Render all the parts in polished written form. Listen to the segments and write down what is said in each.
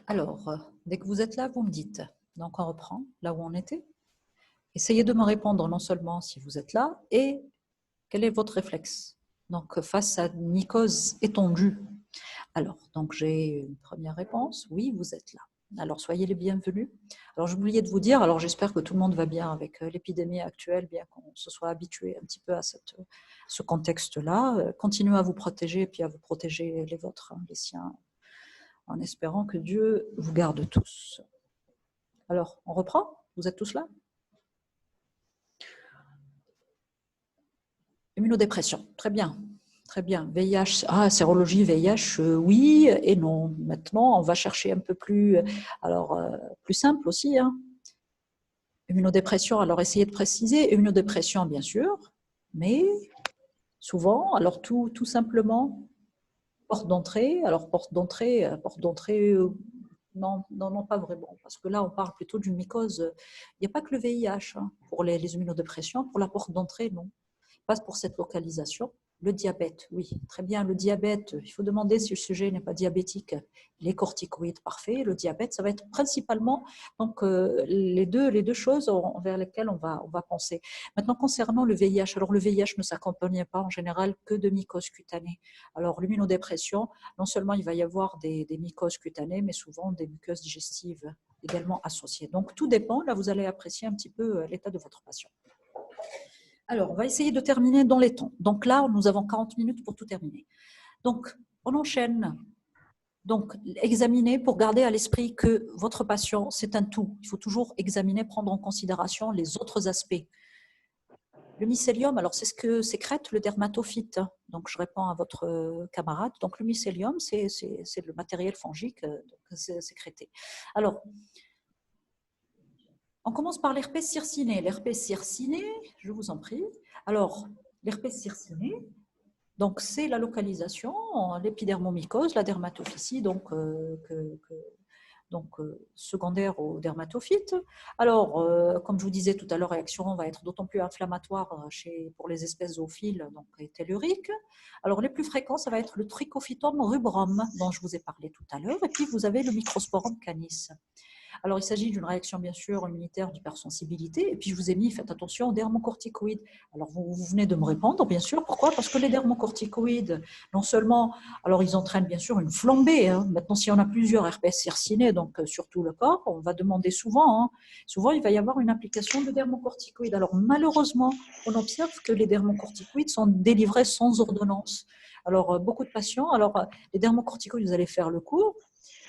Alors, dès que vous êtes là, vous me dites. Donc, on reprend là où on était. Essayez de me répondre non seulement si vous êtes là, et quel est votre réflexe. Donc, face à une mycose étendue. Alors, donc j'ai une première réponse. Oui, vous êtes là. Alors, soyez les bienvenus. Alors, j'ai oublié de vous dire, alors j'espère que tout le monde va bien avec l'épidémie actuelle, bien qu'on se soit habitué un petit peu à ce contexte-là. Continuez à vous protéger et puis à vous protéger les vôtres, hein, les siens, en espérant que Dieu vous garde tous. Alors, on reprend? Vous êtes tous là? Immunodépression, très bien. Très bien. VIH, sérologie, VIH, oui et non. Maintenant, on va chercher un peu plus, plus simple aussi. Hein. Immunodépression, alors essayez de préciser. Immunodépression, bien sûr, mais souvent, alors tout simplement, porte d'entrée. Alors, porte d'entrée, non, non, non, pas vraiment, parce que là, on parle plutôt d'une mycose. Il n'y a pas que le VIH hein, pour les immunodépressions, pour la porte d'entrée, non. Passe pour cette localisation. Le diabète, oui, très bien. Le diabète, il faut demander si le sujet n'est pas diabétique. Les corticoïdes, parfait. Le diabète, ça va être principalement donc, les deux choses vers lesquelles on va penser. Maintenant, concernant le VIH, alors le VIH ne s'accompagne pas en général que de mycoses cutanées. Alors, l'immunodépression, non seulement il va y avoir des mycoses cutanées, mais souvent des muqueuses digestives également associées. Donc, tout dépend. Là, vous allez apprécier un petit peu l'état de votre patient. Alors, on va essayer de terminer dans les temps. Donc là, nous avons 40 minutes pour tout terminer. Donc, on enchaîne. Donc, examiner pour garder à l'esprit que votre patient, c'est un tout. Il faut toujours examiner, prendre en considération les autres aspects. Le mycélium, alors c'est ce que sécrète le dermatophyte. Donc, je réponds à votre camarade. Donc, le mycélium, c'est le matériel fongique sécrété. Alors, on commence par l'herpès circiné. L'herpès circiné, je vous en prie. Alors, l'herpès circiné, donc c'est la localisation, l'épidermomycose, la dermatophytie, donc, secondaire au dermatophyte. Alors, comme je vous disais tout à l'heure, réaction va être d'autant plus inflammatoire pour les espèces zoophiles, donc telluriques. Alors, les plus fréquents, ça va être le Trichophyton rubrum, dont je vous ai parlé tout à l'heure, et puis vous avez le Microsporum canis. Alors, il s'agit d'une réaction, bien sûr, immunitaire d'hypersensibilité. Et puis, je vous ai mis, faites attention aux dermocorticoïdes. Alors, vous venez de me répondre, bien sûr. Pourquoi? Parce que les dermocorticoïdes, non seulement, alors, ils entraînent, bien sûr, une flambée. Hein. Maintenant, si on a plusieurs herpès circinés, donc sur tout le corps, on va demander souvent, hein, souvent, il va y avoir une application de dermocorticoïdes. Alors, malheureusement, on observe que les dermocorticoïdes sont délivrés sans ordonnance. Alors, beaucoup de patients, les dermocorticoïdes, vous allez faire le cours.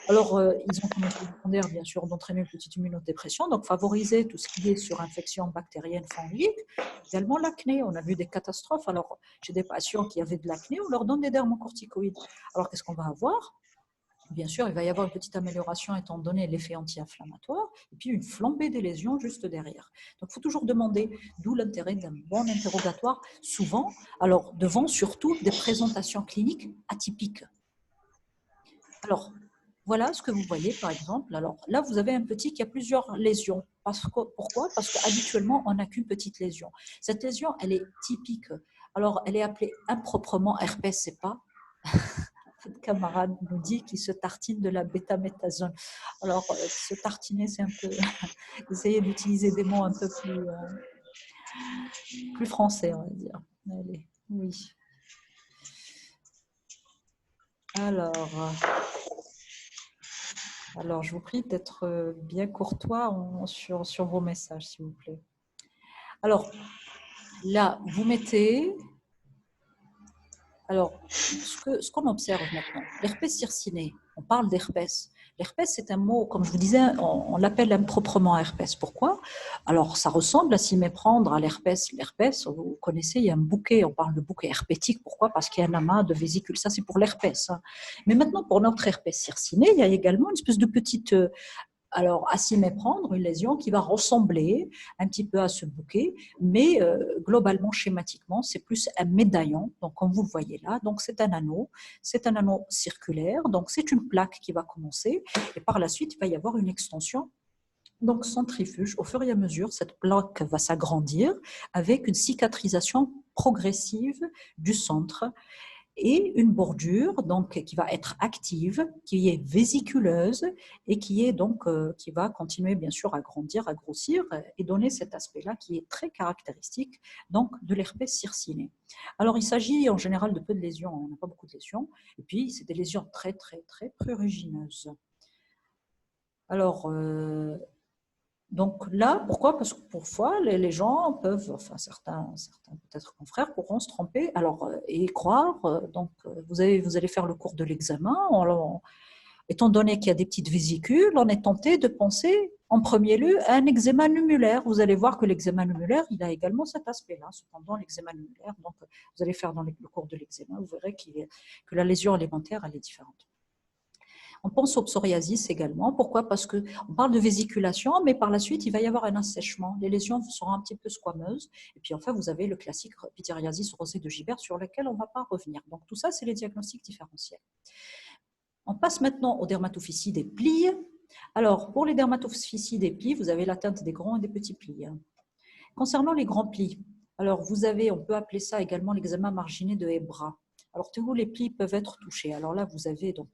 Alors, ils ont comme effet secondaire, bien sûr, d'entraîner une petite immunodépression, donc favoriser tout ce qui est sur infection bactérienne fongique. Également l'acné, on a vu des catastrophes. Alors, chez des patients qui avaient de l'acné, on leur donne des dermocorticoïdes. Alors, qu'est-ce qu'on va avoir? Bien sûr, il va y avoir une petite amélioration étant donné l'effet anti-inflammatoire, et puis une flambée des lésions juste derrière. Donc, il faut toujours demander, d'où l'intérêt d'un bon interrogatoire, souvent, alors devant surtout des présentations cliniques atypiques. Alors, voilà ce que vous voyez, par exemple. Alors là, vous avez un petit qui a plusieurs lésions. Pourquoi? Parce qu'habituellement, on n'a qu'une petite lésion. Cette lésion, elle est typique. Alors, elle est appelée improprement herpès, c'est pas. Votre camarade nous dit qu'il se tartine de la bêta-méthasone. Alors, se tartiner, c'est un peu... Essayez d'utiliser des mots un peu plus français, on va dire. Allez, oui. Alors, je vous prie d'être bien courtois sur vos messages, s'il vous plaît. Alors, là, vous mettez... Alors, ce qu'on observe maintenant, l'herpès circiné, on parle d'herpès. L'herpès, c'est un mot, comme je vous disais, on l'appelle improprement herpès. Pourquoi? Alors, ça ressemble à s'y méprendre à l'herpès. L'herpès, vous connaissez, il y a un bouquet, on parle de bouquet herpétique. Pourquoi? Parce qu'il y a un amas de vésicules. Ça, c'est pour l'herpès. Hein. Mais maintenant, pour notre herpès circiné, il y a également une espèce de petite... Alors, à s'y méprendre, une lésion qui va ressembler un petit peu à ce bouquet, mais globalement, schématiquement, c'est plus un médaillon. Donc, comme vous le voyez là, donc c'est un anneau circulaire. Donc, c'est une plaque qui va commencer, et par la suite, il va y avoir une extension. Donc, centrifuge, au fur et à mesure, cette plaque va s'agrandir avec une cicatrisation progressive du centre. et une bordure donc, qui va être active, qui est vésiculeuse et qui, est donc, qui va continuer bien sûr à grandir, à grossir et donner cet aspect-là qui est très caractéristique donc, de l'herpès circiné. Alors il s'agit en général de peu de lésions, on n'a pas beaucoup de lésions, et puis c'est des lésions très très très prurigineuses. Alors, donc là, pourquoi? Parce que parfois, les gens peuvent, enfin certains peut-être confrères pourront se tromper alors, et croire. Donc, vous allez faire le cours de l'examen. Étant donné qu'il y a des petites vésicules, on est tenté de penser en premier lieu à un eczéma numulaire. Vous allez voir que l'eczéma numulaire, il a également cet aspect-là. Cependant, l'eczéma numulaire, donc vous allez faire dans le cours de l'examen, vous verrez que la lésion élémentaire, elle est différente. On pense au psoriasis également. Pourquoi? Parce qu'on parle de vésiculation, mais par la suite, il va y avoir un assèchement. Les lésions seront un petit peu squameuses. Et puis enfin, vous avez le classique pityriasis rosée de Gibert sur lequel on ne va pas revenir. Donc tout ça, c'est les diagnostics différentiels. On passe maintenant aux dermatophysies des plis. Alors, pour les dermatophysies des plis, vous avez l'atteinte des grands et des petits plis. Concernant les grands plis, alors vous avez, on peut appeler ça également l'eczéma marginé de Hebra. Alors, tous les plis peuvent être touchés. Alors là, vous avez donc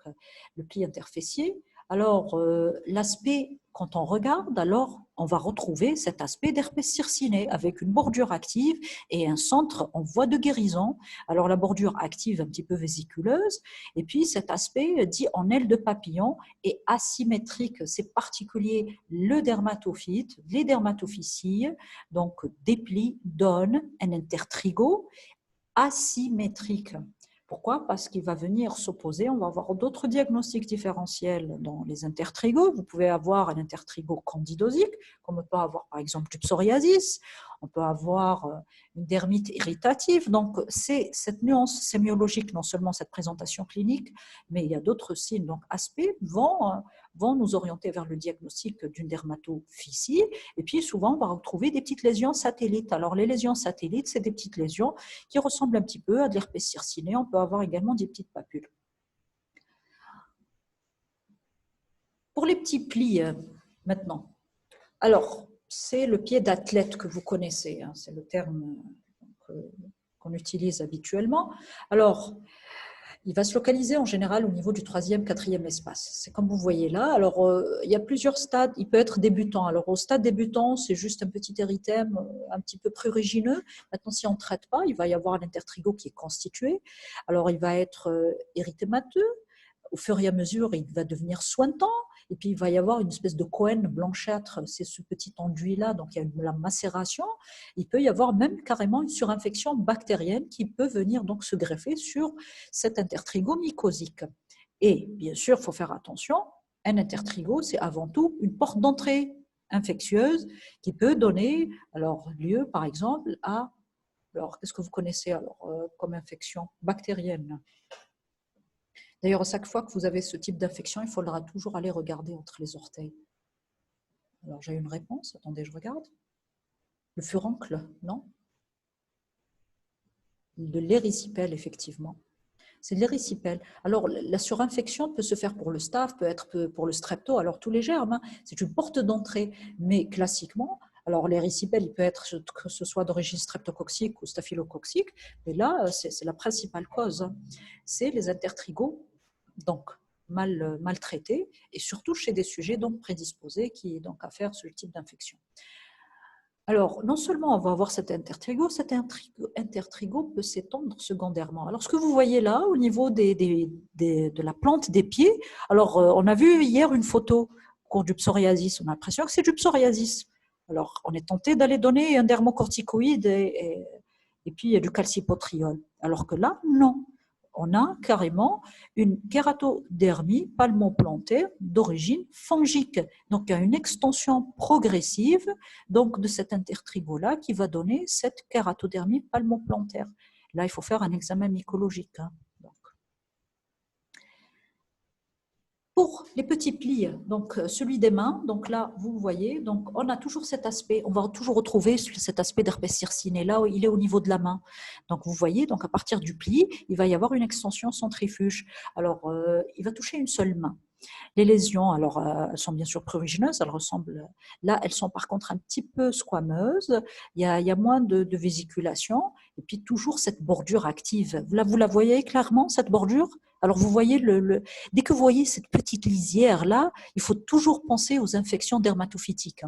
le pli interfessier. Alors, l'aspect, quand on regarde, alors on va retrouver cet aspect d'herpès circiné avec une bordure active et un centre en voie de guérison. Alors, la bordure active un petit peu vésiculeuse et puis cet aspect dit en aile de papillon est asymétrique. C'est particulier le dermatophyte, les dermatophysies, donc des plis donnent un intertrigo asymétrique. Pourquoi? Parce qu'il va venir s'opposer, on va avoir d'autres diagnostics différentiels dans les intertrigos. Vous pouvez avoir un intertrigo candidosique, comme on peut avoir par exemple du psoriasis, on peut avoir une dermite irritative. Donc, c'est cette nuance sémiologique, non seulement cette présentation clinique, mais il y a d'autres signes. Donc, aspects vont nous orienter vers le diagnostic d'une dermatophysie. Et puis, souvent, on va retrouver des petites lésions satellites. Alors, les lésions satellites, c'est des petites lésions qui ressemblent un petit peu à de l'herpès circiné. On peut avoir également des petites papules. Pour les petits plis, maintenant. Alors, c'est le pied d'athlète que vous connaissez. Hein, c'est le terme qu'on utilise habituellement. Alors, il va se localiser en général au niveau du 3e, 4e espace. C'est comme vous voyez là. Alors, il y a plusieurs stades. Il peut être débutant. Alors, au stade débutant, c'est juste un petit érythème un petit peu prurigineux. Maintenant, si on ne traite pas, il va y avoir l'intertrigo qui est constitué. Alors, il va être érythémateux. Au fur et à mesure, il va devenir sointant. Et puis, il va y avoir une espèce de coène blanchâtre. C'est ce petit enduit-là. Donc, il y a la macération. Il peut y avoir même carrément une surinfection bactérienne qui peut venir donc se greffer sur cet intertrigo mycosique. Et bien sûr, il faut faire attention. Un intertrigo, c'est avant tout une porte d'entrée infectieuse qui peut donner alors, lieu, par exemple, à... Alors, qu'est-ce que vous connaissez alors, comme infection bactérienne? D'ailleurs, à chaque fois que vous avez ce type d'infection, il faudra toujours aller regarder entre les orteils. Alors, j'ai une réponse. Attendez, je regarde. Le furoncle, non? De l'érysipèle, effectivement. C'est de l'érysipèle. Alors, la surinfection peut se faire pour le staph, peut être pour le strepto, alors tous les germes. Hein, c'est une porte d'entrée. Mais classiquement, alors l'érysipèle, il peut être que ce soit d'origine streptococcique ou staphylococcique, mais là, c'est la principale cause. Hein. C'est les intertrigos, donc mal traités, et surtout chez des sujets donc prédisposés qui donc à faire ce type d'infection. Alors, non seulement on va avoir cet intertrigo peut s'étendre secondairement. Alors, ce que vous voyez là, au niveau de la plante des pieds, alors on a vu hier une photo au cours du psoriasis, on a l'impression que c'est du psoriasis. Alors, on est tenté d'aller donner un dermocorticoïde et puis du calcipotriol. Alors que là, non. On a carrément une kératodermie palmoplantaire d'origine fongique. Donc, il y a une extension progressive donc, de cet intertrigo-là qui va donner cette kératodermie palmoplantaire. Là, il faut faire un examen mycologique. Hein. Pour les petits plis, donc celui des mains, donc là, vous voyez, donc on a toujours cet aspect, on va toujours retrouver cet aspect d'herpès circiné. Là, il est au niveau de la main. Donc, vous voyez, donc à partir du pli, il va y avoir une extension centrifuge. Alors, il va toucher une seule main. Les lésions, alors, elles sont bien sûr prurigineuses, elles ressemblent, là, elles sont par contre un petit peu squameuses, il y a moins de vésiculation, et puis toujours cette bordure active. Là, vous la voyez clairement, cette bordure? Alors, vous voyez, dès que vous voyez cette petite lisière-là, il faut toujours penser aux infections dermatophytiques.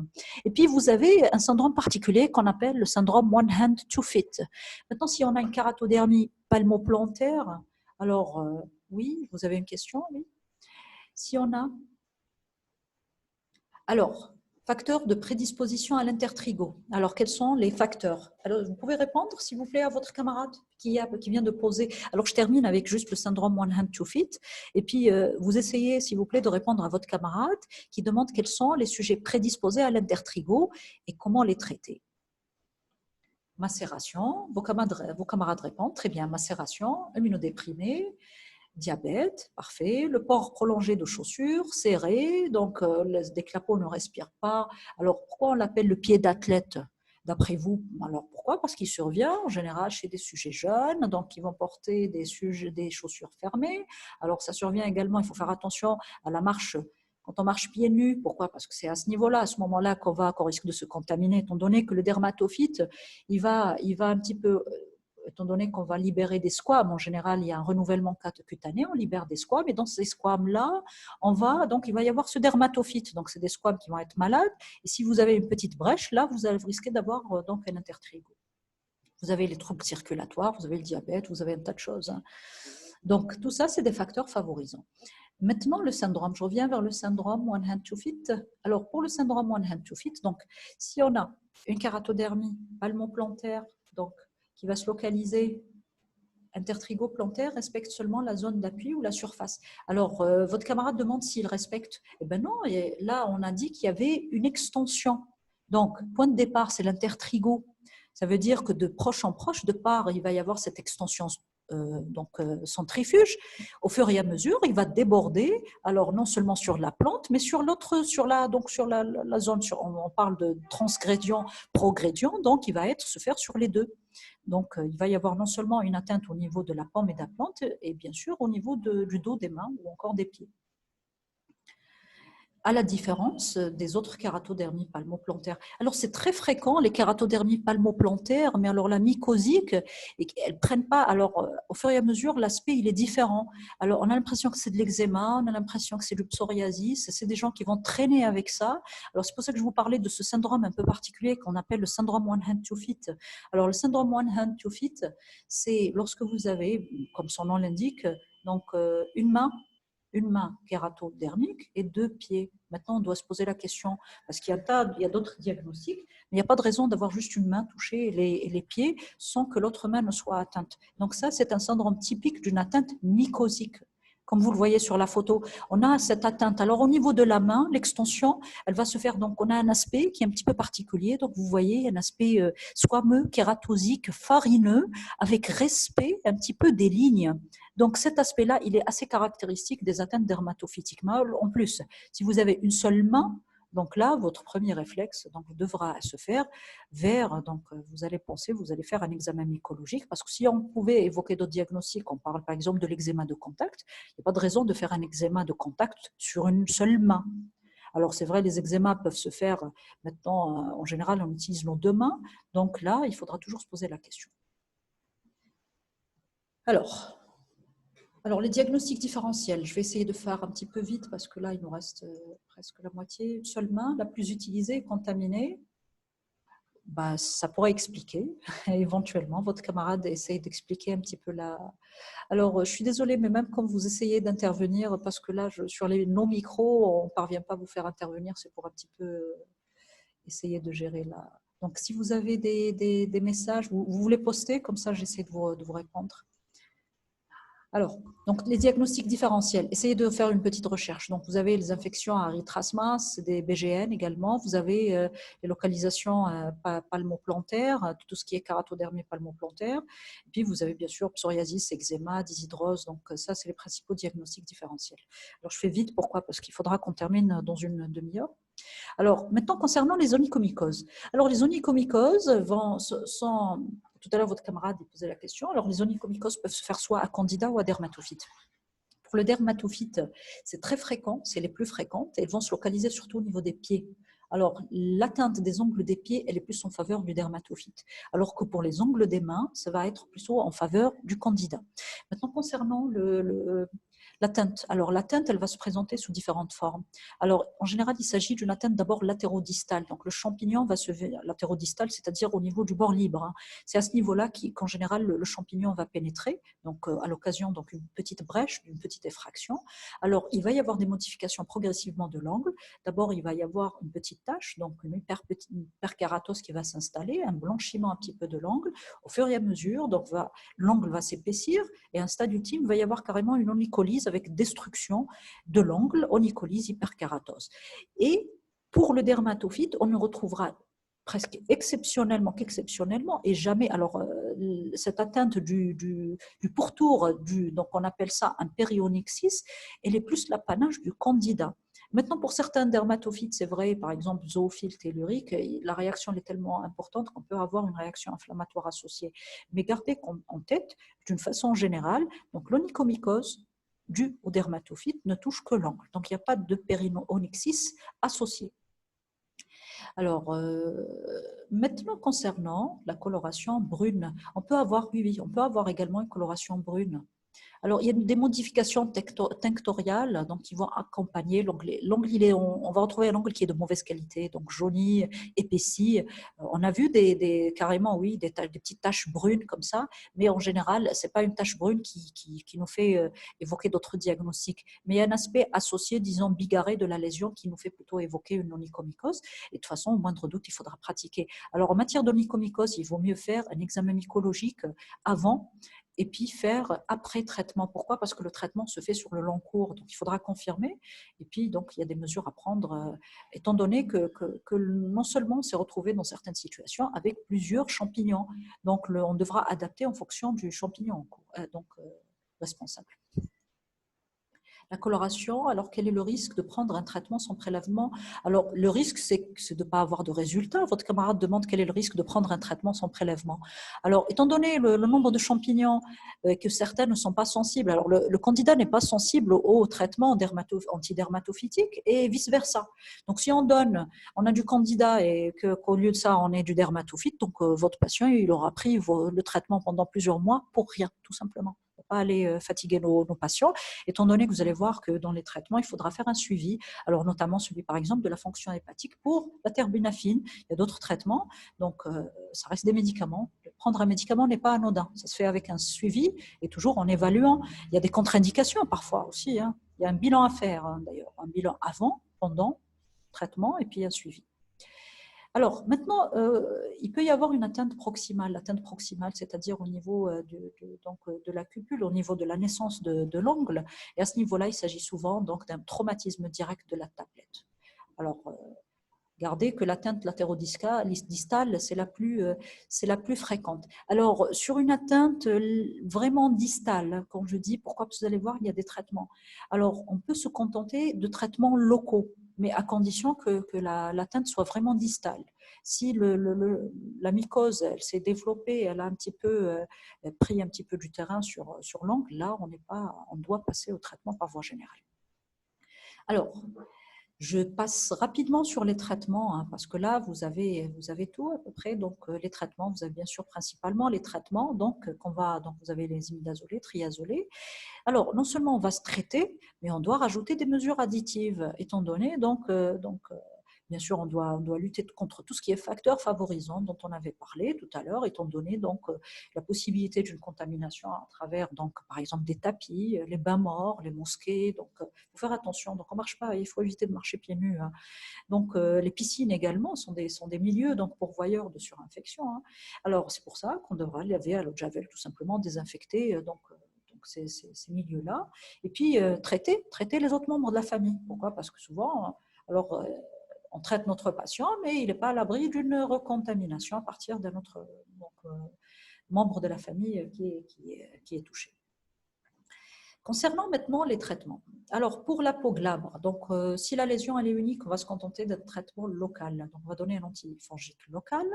Et puis, vous avez un syndrome particulier qu'on appelle le syndrome one hand, two feet. Maintenant, si on a une keratodermie palmoplantaire, alors, oui, vous avez une question? Oui. Si on a, alors, facteurs de prédisposition à l'intertrigo. Alors, quels sont les facteurs? Alors, vous pouvez répondre, s'il vous plaît, à votre camarade qui vient de poser. Alors, je termine avec juste le syndrome one hand, two feet. Et puis, vous essayez, s'il vous plaît, de répondre à votre camarade qui demande quels sont les sujets prédisposés à l'intertrigo et comment les traiter. Macération, vos camarades répondent, très bien, macération, immunodéprimé, diabète, parfait. Le port prolongé de chaussures, serré, donc des clapots ne respirent pas. Alors, pourquoi on l'appelle le pied d'athlète? D'après vous, alors pourquoi? Parce qu'il survient en général chez des sujets jeunes, donc ils vont porter des chaussures fermées. Alors, ça survient également, il faut faire attention à la marche. Quand on marche pieds nus, pourquoi? Parce que c'est à ce niveau-là, à ce moment-là, qu'on risque de se contaminer, étant donné que le dermatophyte, il va un petit peu, étant donné qu'on va libérer des squames, en général, il y a un renouvellement cutané, on libère des squames, et dans ces squames-là, donc il va y avoir ce dermatophyte, donc c'est des squames qui vont être malades, et si vous avez une petite brèche, là, vous risquez d'avoir donc un intertrigo. Vous avez les troubles circulatoires, vous avez le diabète, vous avez un tas de choses. Hein. Donc, tout ça, c'est des facteurs favorisants. Maintenant, le syndrome, je reviens vers le syndrome One Hand Two Feet. Alors, pour le syndrome One Hand Two Feet, donc, si on a une keratodermie palmoplantaire, donc, qui va se localiser, intertrigo-plantaire respecte seulement la zone d'appui ou la surface. Alors, votre camarade demande s'il respecte. Eh bien non, et là, on a dit qu'il y avait une extension. Donc, point de départ, c'est l'intertrigo. Ça veut dire que de proche en proche, de part, il va y avoir cette extension centrifuge. Au fur et à mesure, il va déborder, alors non seulement sur la plante, mais sur l'autre, sur la zone, on parle de transgrédion, progrédion, donc il va se faire sur les deux. Donc, il va y avoir non seulement une atteinte au niveau de la pomme et de la plante, et bien sûr au niveau du dos, des mains ou encore des pieds. À la différence des autres keratodermies palmoplantaires. Alors, c'est très fréquent, les keratodermies palmoplantaires, mais alors la mycosique, elles ne prennent pas. Alors, au fur et à mesure, l'aspect, il est différent. Alors, on a l'impression que c'est de l'eczéma, on a l'impression que c'est du psoriasis, c'est des gens qui vont traîner avec ça. Alors, c'est pour ça que je vous parlais de ce syndrome un peu particulier qu'on appelle le syndrome One Hand Two Feet. Alors, le syndrome One Hand Two Feet, c'est lorsque vous avez, comme son nom l'indique, donc une main kératodermique et deux pieds. Maintenant, on doit se poser la question, parce qu'il y a d'autres diagnostics, mais il n'y a pas de raison d'avoir juste une main touchée et les pieds sans que l'autre main ne soit atteinte. Donc ça, c'est un syndrome typique d'une atteinte mycosique. Comme vous le voyez sur la photo, on a cette atteinte. Alors, au niveau de la main, l'extension, elle va se faire, donc on a un aspect qui est un petit peu particulier. Donc, vous voyez un aspect squameux, kératosique, farineux, avec respect un petit peu des lignes. Donc, cet aspect-là, il est assez caractéristique des atteintes dermatophytiques. Mais en plus, si vous avez une seule main, donc là, votre premier réflexe devra se faire vers, donc vous allez faire un examen mycologique, parce que si on pouvait évoquer d'autres diagnostics, on parle par exemple de l'eczéma de contact, il n'y a pas de raison de faire un eczéma de contact sur une seule main. Alors c'est vrai, les eczémas peuvent se faire maintenant, en général, on utilise nos deux mains, donc là, il faudra toujours se poser la question. Alors, les diagnostics différentiels, je vais essayer de faire un petit peu vite parce que là, il nous reste presque la moitié. Une seule main, la plus utilisée, contaminée. Bah, ça pourrait expliquer. Éventuellement, votre camarade essaye d'expliquer un petit peu la... Alors, je suis désolée, mais même quand vous essayez d'intervenir, parce que là, sur les non-micros, on ne parvient pas à vous faire intervenir, c'est pour un petit peu essayer de gérer la... Donc, si vous avez des messages, vous voulez poster, comme ça, j'essaie de vous répondre. Alors, donc les diagnostics différentiels, essayez de faire une petite recherche. Donc, vous avez les infections à erythrasma, c'est des BGN également. Vous avez les localisations palmoplantaires, tout ce qui est keratodermie palmoplantaire. Et puis, vous avez bien sûr psoriasis, eczéma, dyshydrose. Donc, ça, c'est les principaux diagnostics différentiels. Alors, je fais vite. Pourquoi? Parce qu'il faudra qu'on termine dans une demi-heure. Alors, maintenant, concernant les onychomycoses. Alors, les onychomycoses sont... Tout à l'heure, votre camarade posait la question. Alors, les onychomycoses peuvent se faire soit à candida ou à dermatophyte. Pour le dermatophyte, c'est très fréquent, c'est les plus fréquentes, et elles vont se localiser surtout au niveau des pieds. Alors, l'atteinte des ongles des pieds, elle est plus en faveur du dermatophyte, alors que pour les ongles des mains, ça va être plutôt en faveur du candida. Maintenant, concernant l'atteinte, alors l'atteinte, elle va se présenter sous différentes formes. Alors, en général, il s'agit d'une atteinte d'abord latérodistale. Donc, le champignon va se latérodistal, c'est-à-dire au niveau du bord libre, hein. C'est à ce niveau-là qu'en général, le champignon va pénétrer, donc à l'occasion d'une petite brèche, d'une petite effraction. Alors, il va y avoir des modifications progressivement de l'angle. D'abord, il va y avoir une petite tache, donc une hyperkératose qui va s'installer, un blanchiment un petit peu de l'angle. Au fur et à mesure, donc l'angle va s'épaissir et à un stade ultime, il va y avoir carrément une onycholyse avec destruction de l'angle, onycholyse, hyperkératose. Et pour le dermatophyte, on ne retrouvera presque qu'exceptionnellement, et jamais. Alors, cette atteinte du pourtour, donc on appelle ça un périonyxis, elle est plus l'apanage du candida. Maintenant, pour certains dermatophytes, c'est vrai, par exemple, zoophile tellurique, la réaction est tellement importante qu'on peut avoir une réaction inflammatoire associée. Mais gardez en tête, d'une façon générale, donc l'onychomycose due au dermatophyte ne touche que l'angle. Donc, il n'y a pas de périonyxis associé. Alors, maintenant, concernant la coloration brune, on peut avoir également une coloration brune. Alors, il y a des modifications tinctoriales donc, qui vont accompagner l'angle. L'angle, on va retrouver un angle qui est de mauvaise qualité, donc jauni, épaissi. On a vu carrément, oui, des petites taches brunes comme ça, mais en général, ce n'est pas une tache brune qui nous fait évoquer d'autres diagnostics. Mais il y a un aspect associé, disons, bigarré de la lésion qui nous fait plutôt évoquer une onychomycose. Et de toute façon, au moindre doute, il faudra pratiquer. Alors, en matière d'onychomycose, il vaut mieux faire un examen mycologique avant et puis faire après traitement. Pourquoi? Parce que le traitement se fait sur le long cours, donc il faudra confirmer. Et puis, donc, il y a des mesures à prendre, étant donné que non seulement on s'est retrouvé dans certaines situations avec plusieurs champignons, donc on devra adapter en fonction du champignon en cours, responsable. La coloration, alors quel est le risque de prendre un traitement sans prélèvement? Alors, le risque, c'est de ne pas avoir de résultat. Votre camarade demande quel est le risque de prendre un traitement sans prélèvement. Alors, étant donné le nombre de champignons que certains ne sont pas sensibles, alors le candidat n'est pas sensible au traitement antidermatophytique et vice-versa. Donc, si on a du candidat et qu'au lieu de ça, on ait du dermatophyte, donc votre patient, il aura pris le traitement pendant plusieurs mois pour rien, tout simplement. Pas aller fatiguer nos patients, étant donné que vous allez voir que dans les traitements, il faudra faire un suivi, alors notamment celui par exemple de la fonction hépatique pour la terbinafine. Il y a d'autres traitements, donc ça reste des médicaments. Prendre un médicament n'est pas anodin, ça se fait avec un suivi et toujours en évaluant. Il y a des contre-indications parfois aussi, hein. Il y a un bilan à faire d'ailleurs, un bilan avant, pendant traitement et puis un suivi. Alors, maintenant, il peut y avoir une atteinte proximale. L'atteinte proximale, c'est-à-dire au niveau de la cupule, au niveau de la naissance de l'ongle. Et à ce niveau-là, il s'agit souvent d'un traumatisme direct de la tablette. Alors, gardez que l'atteinte latérodistale, c'est la plus fréquente. Alors, sur une atteinte vraiment distale, quand je dis, pourquoi? Parce que vous allez voir, il y a des traitements. Alors, on peut se contenter de traitements locaux, mais à condition que l'atteinte soit vraiment distale. Si la mycose, elle s'est développée, elle a un petit peu pris un petit peu du terrain sur l'angle, là, on doit passer au traitement par voie générale. Alors, je passe rapidement sur les traitements, hein, parce que là, vous avez tout à peu près. Donc, les traitements, vous avez bien sûr principalement les traitements. Donc, vous avez les imidazolés, triazolés. Alors, non seulement on va se traiter, mais on doit rajouter des mesures additives, étant donné bien sûr, on doit lutter contre tout ce qui est facteur favorisant dont on avait parlé tout à l'heure, étant donné la possibilité d'une contamination à travers, par exemple, des tapis, les bains morts, les mosquées. Donc, il faut faire attention. Donc, on marche pas, il faut éviter de marcher pieds nus, hein. Donc, les piscines également sont des milieux pourvoyeurs de surinfection, hein. Alors, c'est pour ça qu'on devra laver à l'eau de javel, tout simplement, désinfecter ces milieux-là. Et puis, traiter les autres membres de la famille. Pourquoi? Parce que souvent, alors, on traite notre patient, mais il n'est pas à l'abri d'une recontamination à partir d'un autre membre de la famille qui est touché. Concernant maintenant les traitements. Alors, pour la peau glabre, donc si la lésion elle est unique, on va se contenter d'un traitement local. Donc, on va donner un antifongique local,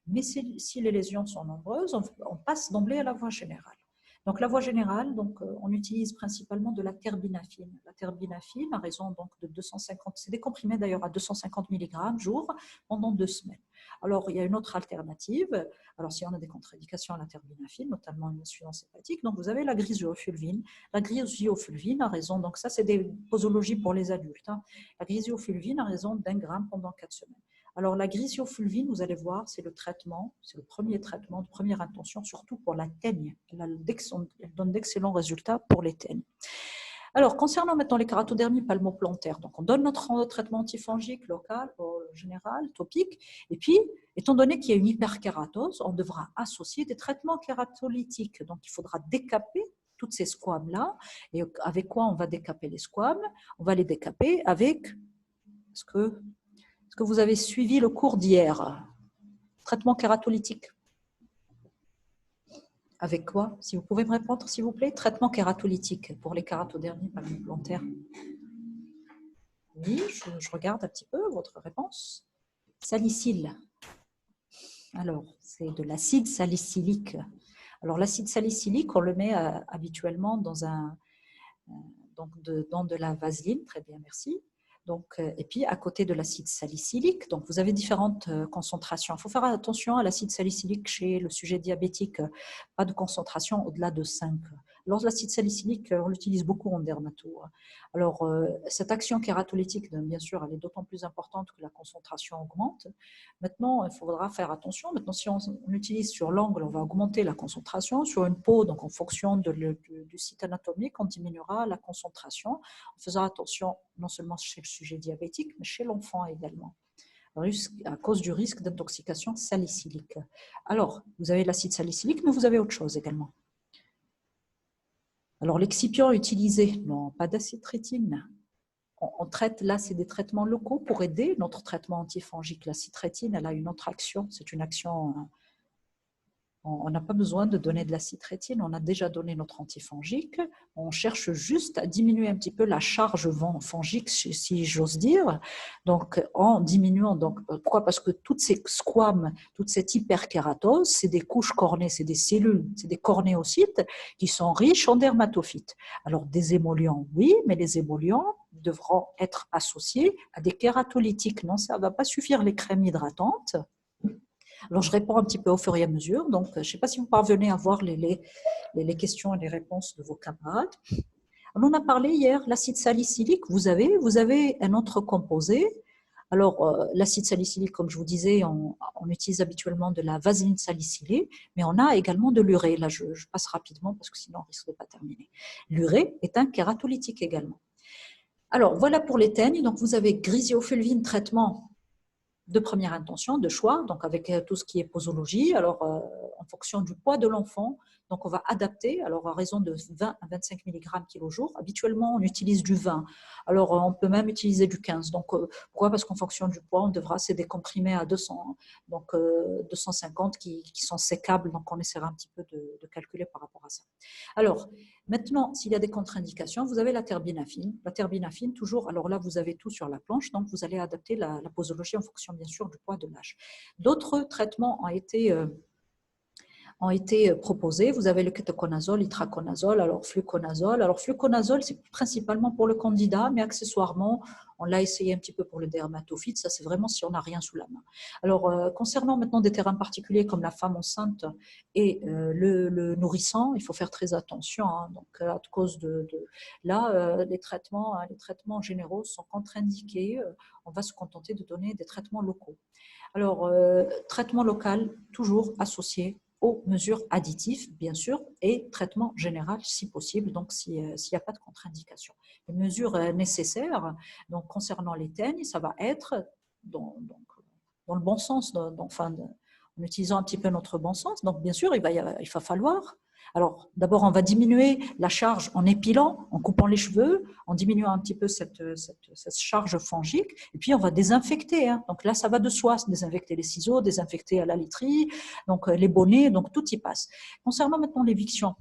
mais si les lésions sont nombreuses, on passe d'emblée à la voie générale. Donc, la voie générale, donc, on utilise principalement de la terbinafine. La terbinafine, à raison donc, de 250, c'est des comprimés d'ailleurs à 250 mg jour pendant 2 semaines. Alors, il y a une autre alternative. Alors, si on a des contre-indications à la terbinafine, notamment une insuffisance hépatique, donc vous avez la griseofulvine. La griseofulvine, à raison, donc ça, c'est des posologies pour les adultes. Hein. La griseofulvine, à raison d'1 gramme pendant 4 semaines. Alors, la griseofulvine, vous allez voir, c'est le traitement, c'est le premier traitement de première intention, surtout pour la teigne. Elle donne d'excellents résultats pour les teignes. Alors, concernant maintenant les kératodermies palmoplantaires, donc on donne notre traitement antifongique local, général, topique, et puis, étant donné qu'il y a une hyperkératose, on devra associer des traitements kératolytiques. Donc, il faudra décaper toutes ces squames-là. Et avec quoi on va décaper les squames? On va les décaper avec, est-ce que vous avez suivi le cours d'hier? Traitement kératolytique. Avec quoi? Si vous pouvez me répondre, s'il vous plaît. Traitement kératolytique pour les kératodermies palmoplantaires. Oui, je regarde un petit peu votre réponse. Salicyle. Alors, c'est de l'acide salicylique. Alors, l'acide salicylique, on le met habituellement dans dans de la vaseline. Très bien, merci. Donc, et puis, à côté de l'acide salicylique, donc vous avez différentes concentrations. Il faut faire attention à l'acide salicylique chez le sujet diabétique. Pas de concentration au-delà de 5. Alors, l'acide salicylique, on l'utilise beaucoup en dermato. Alors, cette action kératolytique, bien sûr, elle est d'autant plus importante que la concentration augmente. Maintenant, il faudra faire attention. Maintenant, si on utilise sur l'angle, on va augmenter la concentration. Sur une peau, donc en fonction du site anatomique, on diminuera la concentration en faisant attention non seulement chez le sujet diabétique, mais chez l'enfant également, à cause du risque d'intoxication salicylique. Alors, vous avez l'acide salicylique, mais vous avez autre chose également. Alors, l'excipient utilisé, non, pas d'acitrétine. On traite, là, c'est des traitements locaux pour aider notre traitement antifongique. La citrétine, elle a une autre action, c'est une action... On n'a pas besoin de donner de la citrétine, on a déjà donné notre antifongique. On cherche juste à diminuer un petit peu la charge fongique, si j'ose dire. Donc, en diminuant, donc, pourquoi? Parce que toutes ces squames, toute cette hyperkératose, c'est des couches cornées, c'est des cellules, c'est des cornéocytes qui sont riches en dermatophytes. Alors, des émollients, oui, mais les émollients devront être associés à des kératolytiques. Non, ça ne va pas suffire les crèmes hydratantes. Alors, je réponds un petit peu au fur et à mesure. Donc, je ne sais pas si vous parvenez à voir les questions et les réponses de vos camarades. On en a parlé hier, l'acide salicylique, vous avez un autre composé. Alors, l'acide salicylique, comme je vous disais, on utilise habituellement de la vaseline salicylée, mais on a également de l'urée. Là, je passe rapidement parce que sinon, on risque de ne pas terminer. L'urée est un kératolytique également. Alors, voilà pour les teignes. Donc, vous avez griseofulvine, traitement de première intention, de choix, donc avec tout ce qui est posologie. Alors, en fonction du poids de l'enfant, donc on va adapter, alors à raison de 20 à 25 mg kg jour. Habituellement, on utilise du 20. Alors, on peut même utiliser du 15. Donc, pourquoi? Parce qu'en fonction du poids, on devra, c'est des comprimés à 200, donc 250 qui sont sécables. Donc, on essaiera un petit peu de calculer par rapport à ça. Alors, maintenant, s'il y a des contre-indications, vous avez la terbinafine. La terbinafine, toujours, alors là, vous avez tout sur la planche, donc vous allez adapter la posologie en fonction, bien sûr, du poids de l'âge. D'autres traitements ont été proposés. Vous avez le ketoconazole, l'itraconazole, alors fluconazole. Alors fluconazole, c'est principalement pour le candida, mais accessoirement, on l'a essayé un petit peu pour le dermatophyte. Ça, c'est vraiment si on n'a rien sous la main. Alors, concernant maintenant des terrains particuliers comme la femme enceinte et le nourrissant, il faut faire très attention. Hein. Donc, à cause là, les traitements généraux sont contre-indiqués. On va se contenter de donner des traitements locaux. Alors, traitement local, toujours associé aux mesures additives, bien sûr, et traitement général si possible, donc s'il n'y a pas de contre-indication. Les mesures nécessaires, donc concernant les teignes, ça va être dans le bon sens, en utilisant un petit peu notre bon sens. Donc, bien sûr, il va falloir. Alors, d'abord, on va diminuer la charge en épilant, en coupant les cheveux, en diminuant un petit peu cette charge fongique, et puis on va désinfecter. Hein. Donc là, ça va de soi, désinfecter les ciseaux, désinfecter à la literie, donc les bonnets, donc tout y passe. Concernant maintenant l'éviction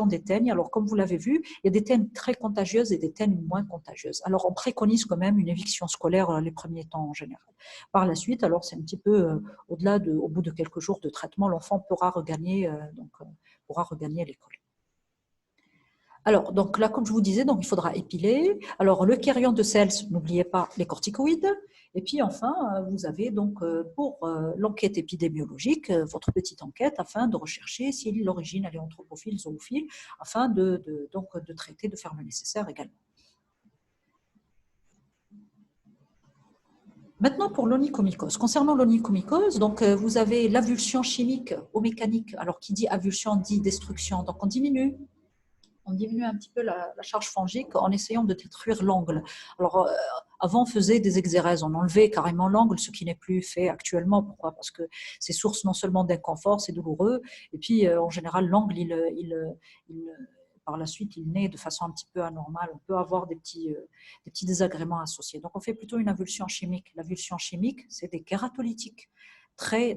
des teignes, alors comme vous l'avez vu, il y a des teignes très contagieuses et des teignes moins contagieuses. Alors, on préconise quand même une éviction scolaire les premiers temps en général. Par la suite, alors c'est un petit peu au bout de quelques jours de traitement, l'enfant pourra regagner l'école. Alors, donc là, comme je vous disais, donc, il faudra épiler. Alors, le Kerion de Cels, n'oubliez pas les corticoïdes. Et puis, enfin, vous avez donc pour l'enquête épidémiologique, votre petite enquête afin de rechercher si l'origine elle est anthropophile, zoophile, afin donc, de traiter, de faire le nécessaire également. Maintenant, pour l'onychomycose. Concernant l'onychomycose, donc, vous avez l'avulsion chimique ou mécanique. Alors, qui dit avulsion dit destruction. Donc, on diminue un petit peu la charge fongique en essayant de détruire l'angle. Alors, avant, on faisait des exérèses, on enlevait carrément l'angle, ce qui n'est plus fait actuellement. Pourquoi? Parce que c'est source non seulement d'inconfort, c'est douloureux, et puis en général, l'angle, par la suite, il naît de façon un petit peu anormale. On peut avoir des petits désagréments associés. Donc, on fait plutôt une avulsion chimique. L'avulsion chimique, c'est des kératolytiques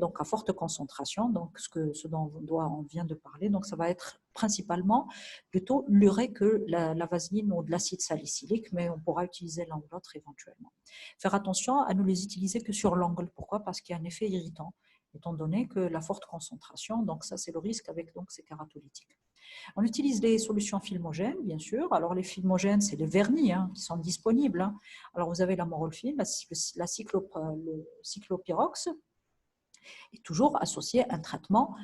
donc à forte concentration, donc ce dont on vient de parler. Donc, ça va être principalement plutôt l'urée que la vaseline ou de l'acide salicylique, mais on pourra utiliser l'un ou l'autre éventuellement. Faire attention à ne les utiliser que sur l'angle. Pourquoi? Parce qu'il y a un effet irritant, étant donné que la forte concentration, donc ça c'est le risque avec donc, ces kératolytiques. On utilise des solutions filmogènes, bien sûr. Alors, les filmogènes, c'est les vernis qui sont disponibles. Alors, vous avez la morolfine, le cyclopyrox, et toujours associé à un traitement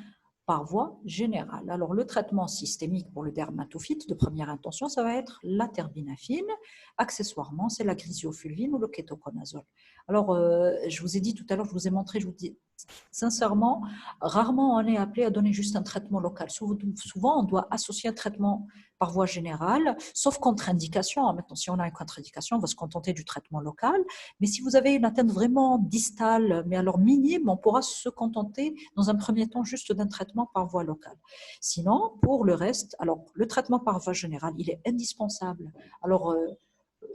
par voie générale. Alors, le traitement systémique pour le dermatophyte de première intention, ça va être la terbinafine. Accessoirement, c'est la griseofulvine ou le kétoconazole. Alors, je vous ai dit tout à l'heure, je vous ai montré, je vous dis sincèrement, rarement on est appelé à donner juste un traitement local. Souvent, on doit associer un traitement par voie générale, sauf contre-indication. Maintenant, si on a une contre-indication, on va se contenter du traitement local. Mais si vous avez une atteinte vraiment distale, mais alors minime, on pourra se contenter dans un premier temps juste d'un traitement par voie locale. Sinon, pour le reste, alors le traitement par voie générale, il est indispensable. Alors,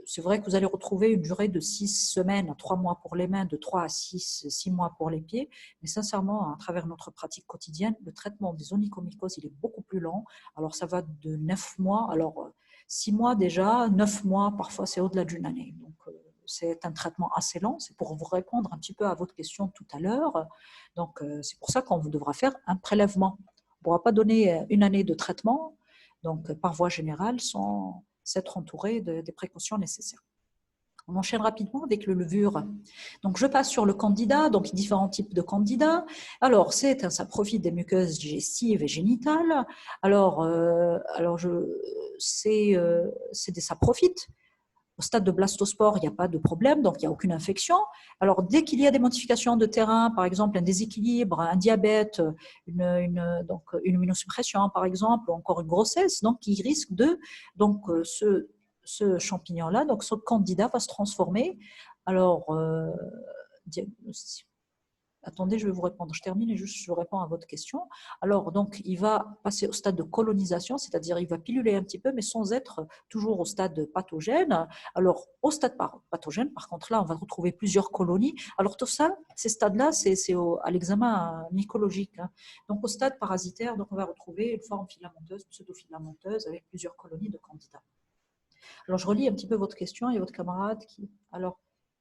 c'est vrai que vous allez retrouver une durée de 6 semaines à 3 mois pour les mains, de 3 à 6 mois pour les pieds. Mais sincèrement, à travers notre pratique quotidienne, le traitement des onychomycoses, il est beaucoup plus lent. Alors, ça va de 9 mois. Alors, 6 mois déjà, 9 mois, parfois c'est au-delà d'une année. Donc, c'est un traitement assez lent. C'est pour vous répondre un petit peu à votre question tout à l'heure. Donc, c'est pour ça qu'on devra faire un prélèvement. On ne pourra pas donner une année de traitement, donc par voie générale, sans s'être entouré des précautions nécessaires. On enchaîne rapidement avec le levure. Donc, je passe sur le candida, donc différents types de candidats. Alors, c'est un saprophyte des muqueuses digestives et génitales. Alors c'est des saprophytes. Au stade de blastospore, il n'y a pas de problème, donc il n'y a aucune infection. Alors, dès qu'il y a des modifications de terrain, par exemple un déséquilibre, un diabète, donc une immunosuppression, par exemple, ou encore une grossesse, donc il risque de, donc ce champignon-là, donc ce candida va se transformer. Alors, attendez, je vais vous répondre. Je termine et juste je réponds à votre question. Alors, donc, il va passer au stade de colonisation, c'est-à-dire il va piluler un petit peu, mais sans être toujours au stade pathogène. Alors, au stade pathogène, par contre, là, on va retrouver plusieurs colonies. Alors, tout ça, ces stades-là, c'est à l'examen mycologique. Donc, au stade parasitaire, donc, on va retrouver une forme filamenteuse, pseudo-filamenteuse, avec plusieurs colonies de candidats. Alors, je relis un petit peu votre question. Il y a votre camarade qui... Alors,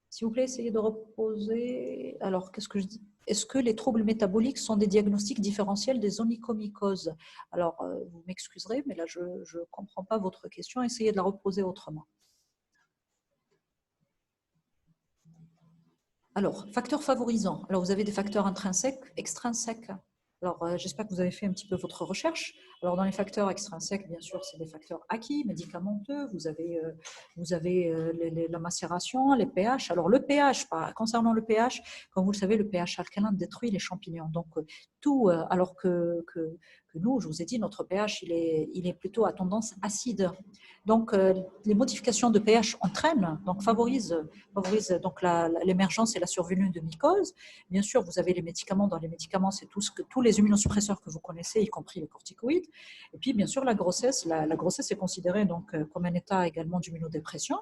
s'il vous plaît, essayez de reposer. Alors, qu'est-ce que je dis? Est-ce que les troubles métaboliques sont des diagnostics différentiels des onychomycoses? Alors, vous m'excuserez, mais là, je ne comprends pas votre question. Essayez de la reposer autrement. Alors, facteurs favorisants. Alors, vous avez des facteurs intrinsèques, extrinsèques. Alors, j'espère que vous avez fait un petit peu votre recherche. Alors, dans les facteurs extrinsèques, bien sûr, c'est des facteurs acquis, médicamenteux. Vous avez la macération, les pH. Alors, le pH, concernant le pH, comme vous le savez, le pH alcalin détruit les champignons. Donc, tout, alors que nous, je vous ai dit, notre pH, il est plutôt à tendance acide. Donc, les modifications de pH entraînent, donc favorisent donc l'émergence et la survenue de mycoses. Bien sûr, vous avez les médicaments. Dans les médicaments, c'est tous les immunosuppresseurs que vous connaissez, y compris les corticoïdes. Et puis, bien sûr, la grossesse est considérée donc, comme un état également d'immunodépression.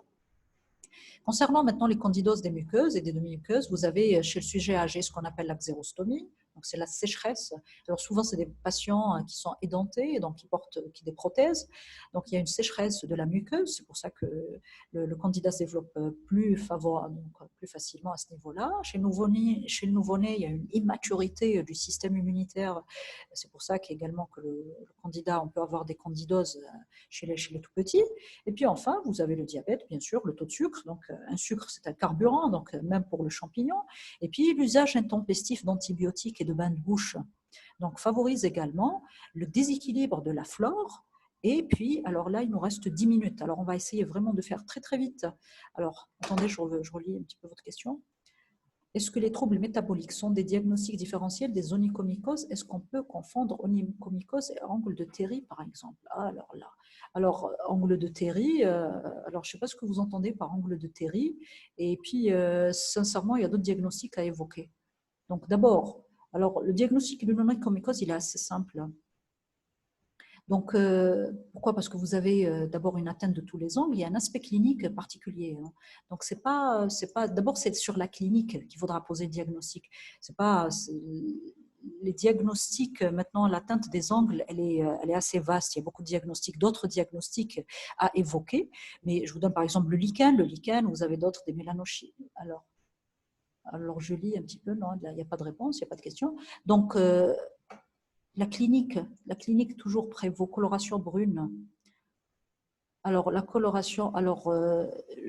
Concernant maintenant les candidoses des muqueuses et des demi-muqueuses, vous avez chez le sujet âgé ce qu'on appelle la xérostomie. Donc, c'est la sécheresse. Alors, souvent, c'est des patients qui sont édentés, donc qui portent des prothèses. Donc, il y a une sécheresse de la muqueuse. C'est pour ça que le candida se développe plus facilement à ce niveau-là. Chez le nouveau-né, il y a une immaturité du système immunitaire. C'est pour ça qu'également que le candida, on peut avoir des candidoses chez les tout petits. Et puis enfin, vous avez le diabète, bien sûr, le taux de sucre. Donc, un sucre, c'est un carburant, donc même pour le champignon. Et puis, l'usage intempestif d'antibiotiques et de bains de bouche donc, favorise également le déséquilibre de la flore. Et puis, alors là, il nous reste 10 minutes. Alors, on va essayer vraiment de faire très, très vite. Alors, attendez, je relis un petit peu votre question. Est-ce que les troubles métaboliques sont des diagnostics différentiels des onychomycoses? Est-ce qu'on peut confondre onychomycose et angle de Terry, par exemple? Alors là, angle de Terry, alors je ne sais pas ce que vous entendez par angle de Terry. Et puis, sincèrement, il y a d'autres diagnostics à évoquer. Donc, d'abord, alors le diagnostic de l'onychomycose, il est assez simple. Donc, pourquoi? Parce que vous avez d'abord une atteinte de tous les angles, il y a un aspect clinique particulier. Hein. Donc, d'abord, c'est sur la clinique qu'il faudra poser le diagnostic. Les diagnostics, maintenant, l'atteinte des angles, elle est assez vaste. Il y a beaucoup de diagnostics, d'autres diagnostics à évoquer. Mais je vous donne par exemple le lichen. Le lichen, vous avez d'autres, des mélanochies. Alors, je lis un petit peu, non, il n'y a pas de réponse, il n'y a pas de question. Donc, la clinique toujours prévaut, coloration brune. Alors, la coloration,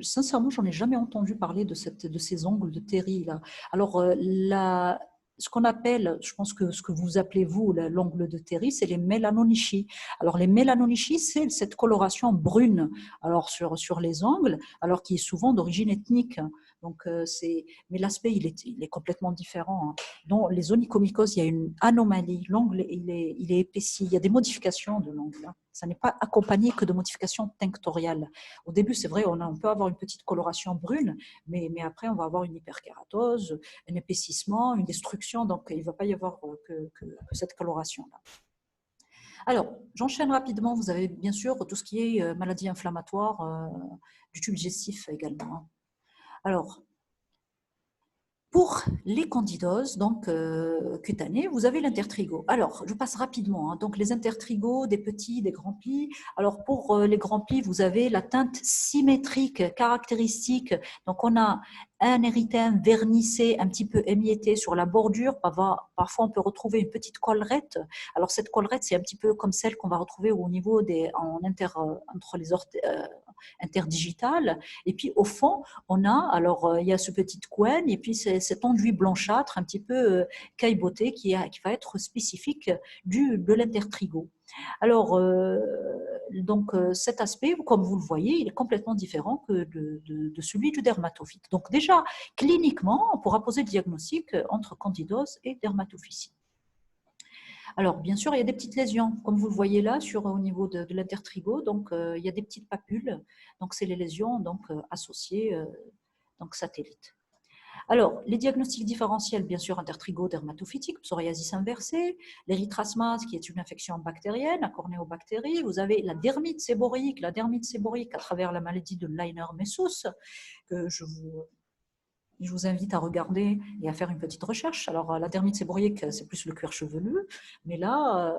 sincèrement, j'en ai jamais entendu parler de ces ongles de Terry là. Alors, ce qu'on appelle, je pense que ce que vous appelez vous l'ongle de Terry, c'est les mélanonichies. Alors, les mélanonichies, c'est cette coloration brune alors sur les ongles, alors qui est souvent d'origine ethnique. Donc, mais l'aspect, il est complètement différent. Hein. Dans les onychomycoses, il y a une anomalie. L'ongle, il est épaissi. Il y a des modifications de l'ongle. Hein. Ça n'est pas accompagné que de modifications tinctoriales. Au début, c'est vrai, on peut avoir une petite coloration brune, mais après, on va avoir une hyperkératose, un épaississement, une destruction. Donc, il ne va pas y avoir que cette coloration-là. Alors, j'enchaîne rapidement. Vous avez bien sûr tout ce qui est maladie inflammatoire du tube digestif également. Hein. Alors, pour les candidoses donc, cutanées, vous avez l'intertrigo. Alors, je passe rapidement. Hein. Donc, les intertrigos, des petits, des grands plis. Alors, pour les grands plis, vous avez la teinte symétrique caractéristique. Donc, on a un érythème vernissé, un petit peu émietté sur la bordure. Parfois, on peut retrouver une petite collerette. Alors, cette collerette, c'est un petit peu comme celle qu'on va retrouver au niveau entre les interdigitales. Et puis, au fond, il y a ce petit couenne et puis cet enduit blanchâtre un petit peu cailleboté qui va être spécifique de l'intertrigo. Alors, cet aspect, comme vous le voyez, il est complètement différent que de celui du dermatophyte. Donc déjà, cliniquement, on pourra poser le diagnostic entre candidose et dermatophycie. Alors, bien sûr, il y a des petites lésions, comme vous le voyez là, au niveau de l'intertrigo. Donc, il y a des petites papules. Donc, c'est les lésions associées, satellites. Alors, les diagnostics différentiels, bien sûr, intertrigo, dermatophytique, psoriasis inversée, l'érythrasmase, qui est une infection bactérienne, la cornéobactérie. Vous avez la dermite séborrhéique à travers la maladie de Leiner-Messus, que je vous invite à regarder et à faire une petite recherche. Alors, la dermite séborrhéique, c'est plus le cuir chevelu, mais là,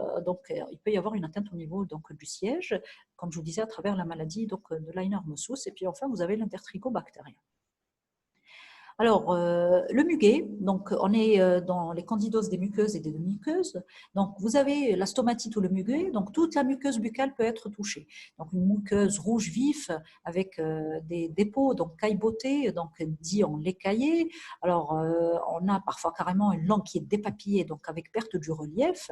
il peut y avoir une atteinte au niveau du siège, comme je vous disais, à travers la maladie de Leiner-Messus. Et puis enfin, vous avez l'intertrigo bactérien. Alors, le muguet, donc on est dans les candidoses des muqueuses et des muqueuses. Donc, vous avez la stomatite ou le muguet, donc toute la muqueuse buccale peut être touchée. Donc, une muqueuse rouge vif avec des dépôts, donc caillebotés, donc dit en lait caillé. Alors, on a parfois carrément une langue qui est dépapillée, donc avec perte du relief.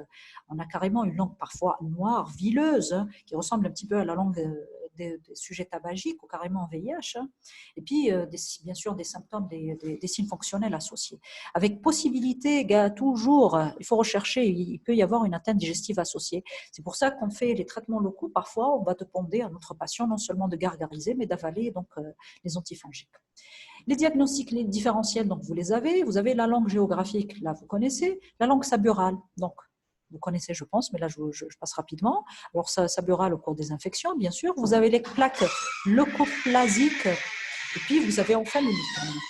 On a carrément une langue parfois noire, vileuse, hein, qui ressemble un petit peu à la langue des sujets tabagiques ou carrément VIH. Hein. Et puis, bien sûr, des symptômes, des signes fonctionnels associés. Avec possibilité, toujours, il faut rechercher, il peut y avoir une atteinte digestive associée. C'est pour ça qu'on fait les traitements locaux. Parfois, on va demander à notre patient non seulement de gargariser, mais d'avaler les antifongiques. Les diagnostics les différentiels, donc vous les avez. Vous avez la langue géographique, là vous connaissez. La langue saburale, donc vous connaissez, je pense, mais là, je passe rapidement. Alors, saburale au cours des infections, bien sûr. Vous avez les plaques leucoplasiques. Et puis, vous avez enfin le lichen.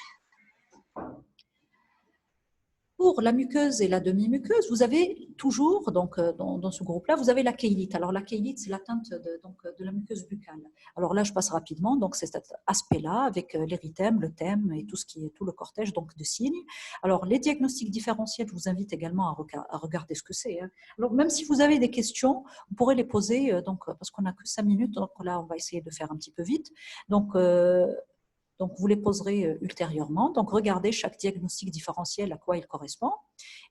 Pour la muqueuse et la demi-muqueuse, vous avez toujours, donc, dans ce groupe-là, vous avez la chélite. Alors, la chélite, c'est l'atteinte de la muqueuse buccale. Alors là, je passe rapidement. Donc, c'est cet aspect-là avec l'érythème, le thème et tout ce qui est tout le cortège donc, de signes. Alors, les diagnostics différentiels, je vous invite également à regarder ce que c'est. Hein. Alors, même si vous avez des questions, vous pourrez les poser, donc, parce qu'on n'a que 5 minutes. Donc là, on va essayer de faire un petit peu vite. Donc, vous les poserez ultérieurement. Donc, regardez chaque diagnostic différentiel, à quoi il correspond.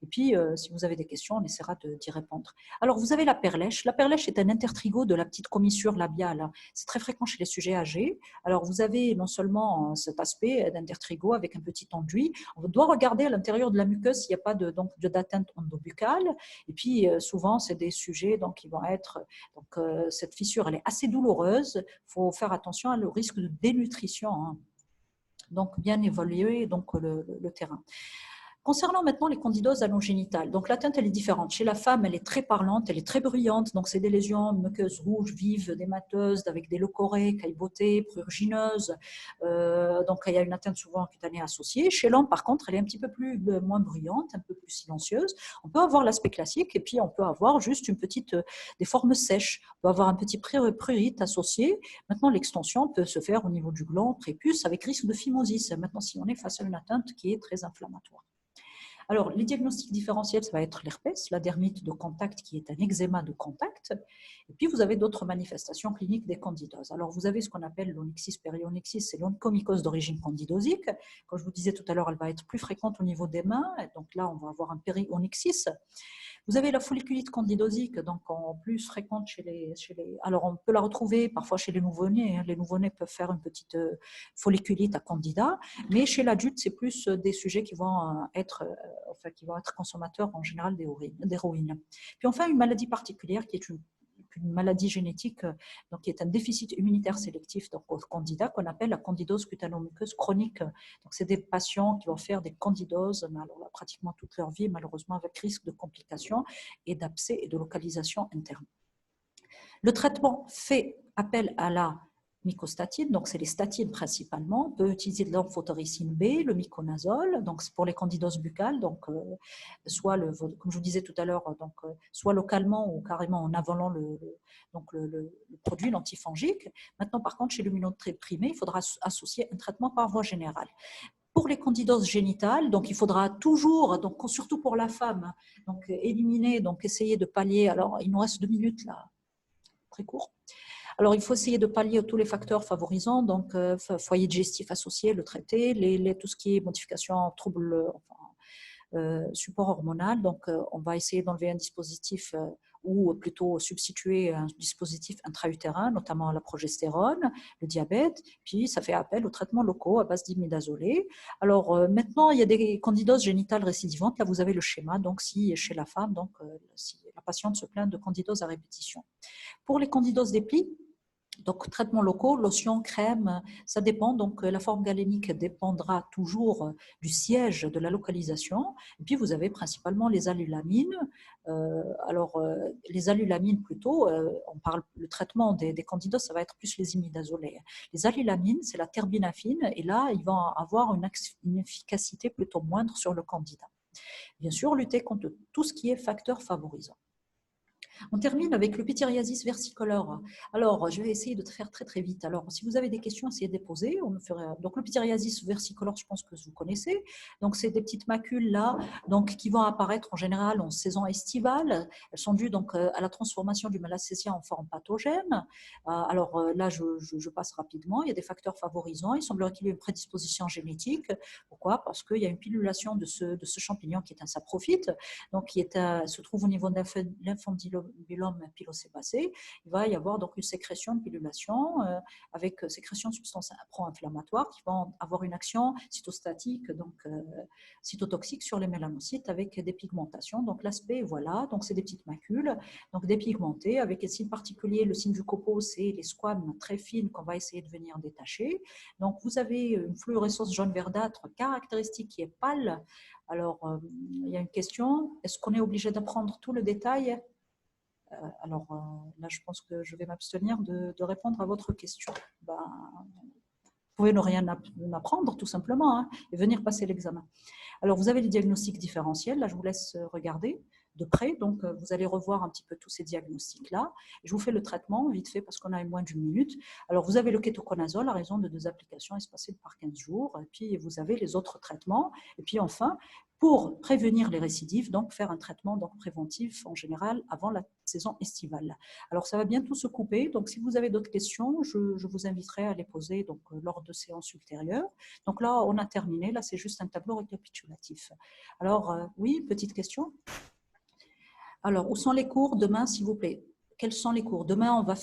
Et puis, si vous avez des questions, on essaiera d'y répondre. Alors, vous avez la perlèche. La perlèche est un intertrigo de la petite commissure labiale. C'est très fréquent chez les sujets âgés. Alors, vous avez non seulement cet aspect d'intertrigo avec un petit enduit. On doit regarder à l'intérieur de la muqueuse s'il n'y a pas d'atteinte endobuccale. Et puis, souvent, c'est des sujets donc, qui vont être… Donc, cette fissure, elle est assez douloureuse. Il faut faire attention au risque de dénutrition. Hein. Donc, bien évaluer donc, le terrain. Concernant maintenant les candidoses allogénitales, donc l'atteinte elle est différente. Chez la femme, elle est très parlante, elle est très bruyante, donc c'est des lésions muqueuses rouges, vives, démateuses, avec des leucorrhées, caillebottées, prurigineuses. Donc il y a une atteinte souvent cutanée associée. Chez l'homme, par contre, elle est un petit peu moins bruyante, un peu plus silencieuse. On peut avoir l'aspect classique et puis on peut avoir juste des formes sèches. On peut avoir un petit prurite associé. Maintenant, l'extension peut se faire au niveau du gland, prépuce, avec risque de phimosis. Maintenant, si on est face à une atteinte qui est très inflammatoire. Alors, les diagnostics différentiels, ça va être l'herpès, la dermite de contact qui est un eczéma de contact. Et puis, vous avez d'autres manifestations cliniques des candidoses. Alors, vous avez ce qu'on appelle l'onyxis perionexis, c'est l'onychomycose d'origine candidosique. Comme je vous disais tout à l'heure, elle va être plus fréquente au niveau des mains. Et donc là, on va avoir un périonyxis. Vous avez la folliculite candidosique, donc en plus fréquente chez les… Alors, on peut la retrouver parfois chez les nouveau-nés. Hein. Les nouveau-nés peuvent faire une petite folliculite à candida, mais chez l'adulte, c'est plus des sujets qui vont être consommateurs en général d'héroïne. Puis enfin, une maladie particulière qui est une maladie génétique, donc qui est un déficit immunitaire sélectif donc au candida qu'on appelle la candidose cutanomiqueuse chronique. Donc c'est des patients qui vont faire des candidoses alors là, pratiquement toute leur vie, malheureusement avec risque de complications et d'abcès et de localisation interne. Le traitement fait appel à la mycostatine, donc c'est les statines principalement. On peut utiliser de l'amphotericine B, le myconazole, donc c'est pour les candidoses buccales, donc soit comme je vous disais tout à l'heure, donc soit localement ou carrément en avalant le produit, l'antifongique. Maintenant, par contre, chez l'immunotrimé, il faudra associer un traitement par voie générale. Pour les candidoses génitales, donc il faudra toujours, donc surtout pour la femme, donc éliminer, donc essayer de pallier. Alors, il nous reste 2 minutes là, très court. Alors, il faut essayer de pallier tous les facteurs favorisants, donc foyer digestif associé, le traiter, tout ce qui est modification, trouble, support hormonal. Donc, on va essayer d'enlever un dispositif ou plutôt substituer un dispositif intra-utérin, notamment la progestérone, le diabète, puis ça fait appel aux traitements locaux à base d'imidazolé. Alors maintenant, il y a des candidoses génitales récidivantes. Là, vous avez le schéma. Donc, si chez la femme, donc si la patiente se plaint de candidose à répétition. Pour les candidoses des plis, donc, traitements locaux, lotion, crème, ça dépend. Donc, la forme galénique dépendra toujours du siège de la localisation. Et puis, vous avez principalement les alulamines. Les alulamines, plutôt, on parle, le traitement des candidoses, ça va être plus les imidazolés. Les alulamines, c'est la terbinafine. Et là, ils vont avoir une efficacité plutôt moindre sur le candida. Bien sûr, lutter contre tout ce qui est facteur favorisant. On termine avec le pityriasis versicolore. Alors, je vais essayer de faire très très vite. Alors, si vous avez des questions, essayez de les poser. Donc, le pityriasis versicolore, je pense que vous connaissez. Donc, c'est des petites macules là, donc qui vont apparaître en général en saison estivale. Elles sont dues donc à la transformation du malacésia en forme pathogène. Alors là, je passe rapidement. Il y a des facteurs favorisants. Il semblerait qu'il y ait une prédisposition génétique. Pourquoi? Parce qu'il y a une pilulation de ce champignon qui est un saprophyte, donc qui se trouve au niveau de l'infundibulum pilosébacé. Il va y avoir donc une sécrétion de pilulation avec sécrétion de substances pro-inflammatoires qui vont avoir une action cytostatique, donc cytotoxique sur les mélanocytes avec des pigmentations. Donc l'aspect, voilà, donc c'est des petites macules, donc dépigmentées avec un signe particulier. Le signe du copeau, c'est les squames très fines qu'on va essayer de venir détacher. Donc vous avez une fluorescence jaune verdâtre caractéristique qui est pâle. Alors, il y a une question, est-ce qu'on est obligé d'apprendre tout le détail? Là, je pense que je vais m'abstenir de répondre à votre question. pouvez ne rien apprendre tout simplement hein, et venir passer l'examen. Alors, vous avez les diagnostics différentiels. Là, je vous laisse regarder de près. Donc, vous allez revoir un petit peu tous ces diagnostics-là. Je vous fais le traitement vite fait parce qu'on a moins d'une minute. Alors, vous avez le kétoconazole à raison de 2 applications espacées par 15 jours. Et puis, vous avez les autres traitements. Et puis, enfin, pour prévenir les récidives, donc faire un traitement donc, préventif en général avant la saison estivale. Alors, ça va bientôt se couper. Donc, si vous avez d'autres questions, je vous inviterai à les poser donc, lors de séances ultérieures. Donc là, on a terminé. Là, c'est juste un tableau récapitulatif. Alors, oui, petite question. Alors, où sont les cours demain, s'il vous plaît? Quels sont les cours? Demain, on va